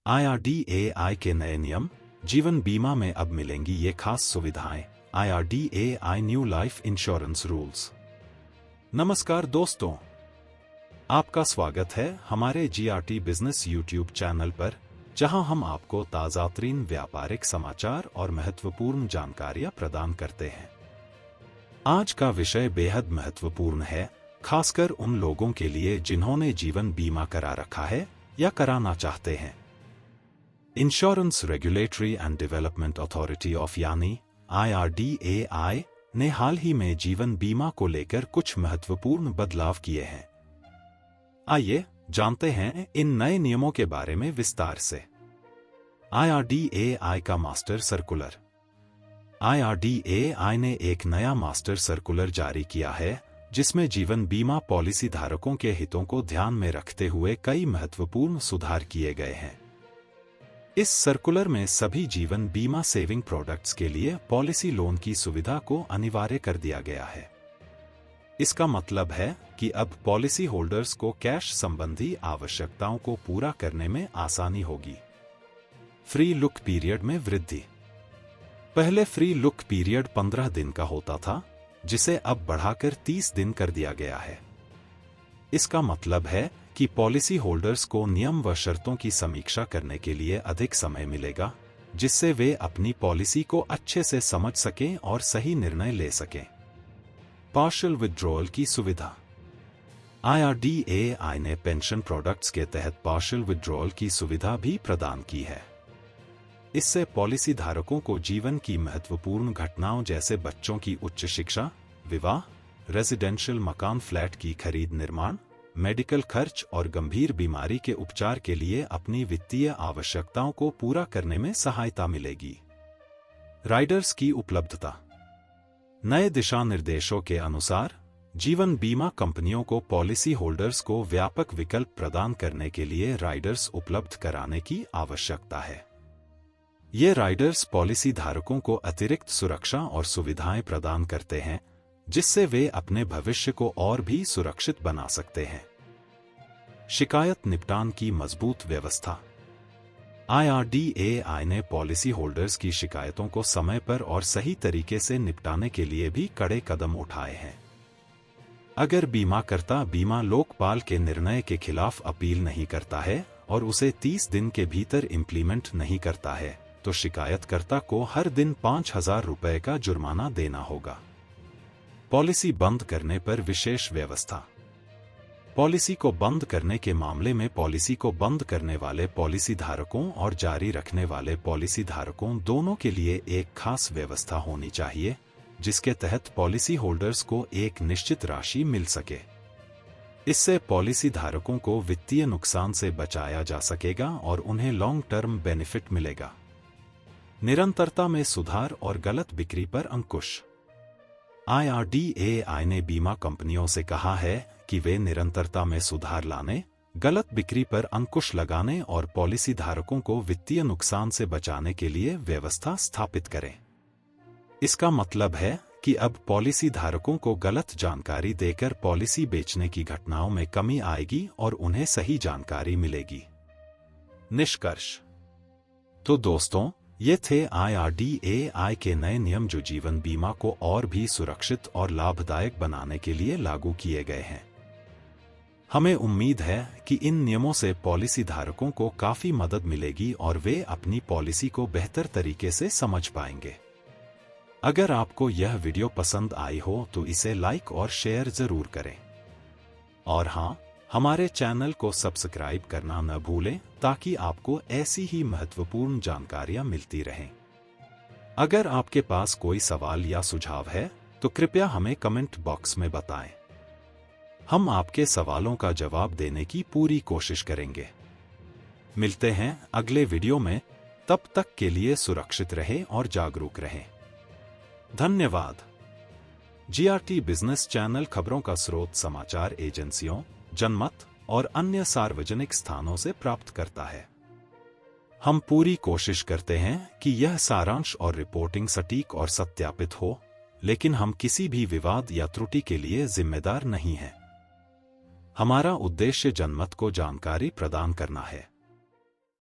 IRDAI के नए नियम, जीवन बीमा में अब मिलेंगी ये खास सुविधाएं। IRDAI new life insurance rules. नमस्कार दोस्तों, आपका स्वागत है हमारे GRT बिजनेस यूट्यूब चैनल पर, जहां हम आपको ताज़ा-तरीन व्यापारिक समाचार और महत्वपूर्ण जानकारियां प्रदान करते हैं। आज का विषय बेहद महत्वपूर्ण है, खासकर उन लोगों के लिए जिन्होंने जीवन बीमा करा रखा है या कराना चाहते हैं। Insurance regulatory and development authority of यानी IRDAI ने हाल ही में जीवन बीमा को लेकर कुछ महत्वपूर्ण बदलाव किए हैं। आइए जानते हैं इन नए नियमों के बारे में विस्तार से। IRDAI का मास्टर सर्कुलर। IRDAI ने एक नया मास्टर सर्कुलर जारी किया है, जिसमें जीवन बीमा पॉलिसी धारकों के हितों को ध्यान में रखते हुए कई महत्वपूर्ण सुधार किए गए हैं। इस सर्कुलर में सभी जीवन बीमा सेविंग प्रोडक्ट्स के लिए पॉलिसी लोन की सुविधा को अनिवार्य कर दिया गया है। इसका मतलब है कि अब पॉलिसी होल्डर्स को कैश संबंधी आवश्यकताओं को पूरा करने में आसानी होगी। फ्री लुक पीरियड में वृद्धि। पहले फ्री लुक पीरियड 15 दिन का होता था, जिसे अब बढ़ाकर 30 दिन कर दिया गया है। इसका मतलब है कि पॉलिसी होल्डर्स को नियम व शर्तों की समीक्षा करने के लिए अधिक समय मिलेगा, जिससे वे अपनी पॉलिसी को अच्छे से समझ सकें और सही निर्णय ले सकें। पार्शियल विथड्रॉल की सुविधा। IRDAI ने पेंशन प्रोडक्ट्स के तहत पार्शियल विथड्रॉल की सुविधा भी प्रदान की है। इससे पॉलिसी धारकों को जीवन की महत्वपूर्ण घटनाओं जैसे बच्चों की उच्च शिक्षा, विवाह, रेजिडेंशियल मकान फ्लैट की खरीद, निर्माण, मेडिकल खर्च और गंभीर बीमारी के उपचार के लिए अपनी वित्तीय आवश्यकताओं को पूरा करने में सहायता मिलेगी। राइडर्स की उपलब्धता। नए दिशा निर्देशों के अनुसार जीवन बीमा कंपनियों को पॉलिसी होल्डर्स को व्यापक विकल्प प्रदान करने के लिए राइडर्स उपलब्ध कराने की आवश्यकता है। ये राइडर्स पॉलिसी धारकों को अतिरिक्त सुरक्षा और सुविधाएं प्रदान करते हैं, जिससे वे अपने भविष्य को और भी सुरक्षित बना सकते हैं। शिकायत निपटान की मजबूत व्यवस्था। IRDAI ने पॉलिसी होल्डर्स की शिकायतों को समय पर और सही तरीके से निपटाने के लिए भी कड़े कदम उठाए हैं। अगर बीमाकर्ता बीमा लोकपाल के निर्णय के खिलाफ अपील नहीं करता है और उसे 30 दिन के भीतर इंप्लीमेंट नहीं करता है, तो शिकायतकर्ता को हर दिन 5,000 रुपये का जुर्माना देना होगा। पॉलिसी बंद करने पर विशेष व्यवस्था। पॉलिसी को बंद करने के मामले में पॉलिसी को बंद करने वाले पॉलिसी धारकों और जारी रखने वाले पॉलिसी धारकों दोनों के लिए एक खास व्यवस्था होनी चाहिए, जिसके तहत पॉलिसी होल्डर्स को एक निश्चित राशि मिल सके। इससे पॉलिसी धारकों को वित्तीय नुकसान से बचाया जा सकेगा और उन्हें लॉन्ग टर्म बेनिफिट मिलेगा। निरंतरता में सुधार और गलत बिक्री पर अंकुश। IRDAI ने बीमा कंपनियों से कहा है कि वे निरंतरता में सुधार लाने, गलत बिक्री पर अंकुश लगाने और पॉलिसी धारकों को वित्तीय नुकसान से बचाने के लिए व्यवस्था स्थापित करें। इसका मतलब है कि अब पॉलिसी धारकों को गलत जानकारी देकर पॉलिसी बेचने की घटनाओं में कमी आएगी और उन्हें सही जानकारी मिलेगी। निष्कर्ष। तो दोस्तों, ये थे IRDAI के नए नियम जो जीवन बीमा को और भी सुरक्षित और लाभदायक बनाने के लिए लागू किए गए हैं। हमें उम्मीद है कि इन नियमों से पॉलिसी धारकों को काफी मदद मिलेगी और वे अपनी पॉलिसी को बेहतर तरीके से समझ पाएंगे। अगर आपको यह वीडियो पसंद आई हो तो इसे लाइक और शेयर जरूर करें। और हाँ, हमारे चैनल को सब्सक्राइब करना न भूलें, ताकि आपको ऐसी ही महत्वपूर्ण जानकारियां मिलती रहें। अगर आपके पास कोई सवाल या सुझाव है, तो कृपया हमें कमेंट बॉक्स में बताएं। हम आपके सवालों का जवाब देने की पूरी कोशिश करेंगे। मिलते हैं अगले वीडियो में, तब तक के लिए सुरक्षित रहें और जागरूक रहें। धन्यवाद। GRT बिजनेस चैनल खबरों का स्रोत समाचार एजेंसियों, जनमत और अन्य सार्वजनिक स्थानों से प्राप्त करता है। हम पूरी कोशिश करते हैं कि यह सारांश और रिपोर्टिंग सटीक और सत्यापित हो, लेकिन हम किसी भी विवाद या त्रुटि के लिए जिम्मेदार नहीं हैं। हमारा उद्देश्य जनमत को जानकारी प्रदान करना है।